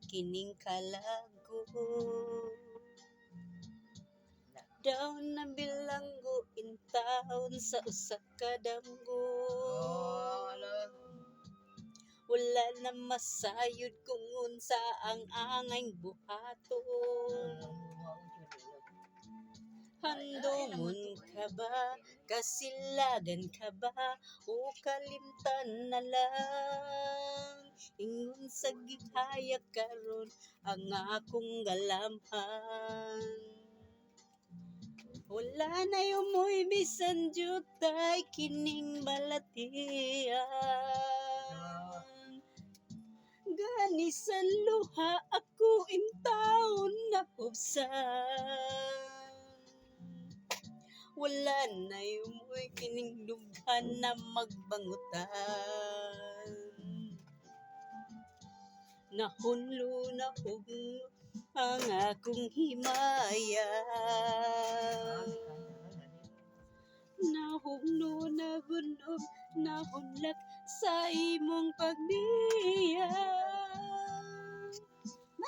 kining kalago. Daw na bilanggo in taon sa usa ka damgo. Wala na masayod kung unsa ang angay buhaton. Handomon ka ba? Kasilagan ka ba? O kalimtan na lang? Ingon sa gihaya karon ang akong galamhan. Wala na yumoy bisan jutay kining balatian. Gani sa luha ako in taon na ubsan. Wala na yumoy kining dughan na magbangutan. Nahunlo na hugno ang akong himaya. Nahugno na gunog, nahunlak sa imong pagbiya.